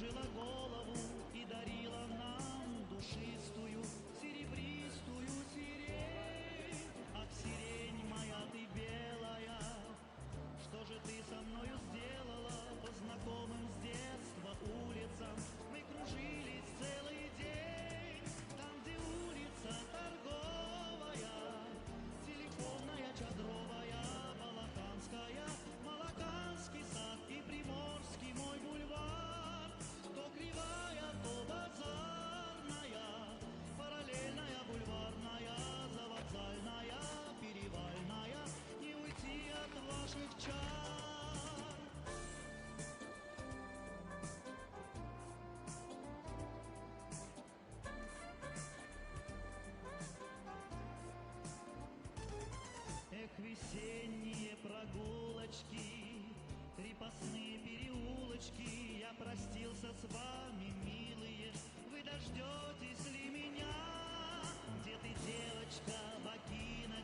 кружила голову и дарила нам душистую, серебристую сирень. Ах, сирень моя ты белая, что же ты со мною сделала? По знакомым с детства улицам мы кружились целый день. Там, где улица торговая, телефонная, чадровая, балаканская, Малаканский сад и Приморский мой бульвар. То кривая, то базарная, параллельная, бульварная, завокзальная, перевальная, не уйти от ваших чар. Эх, весенние прогулочки, крепостные переулочки, я простился с вами, милые, вы дождетесь ли меня? Где ты, девочка, богина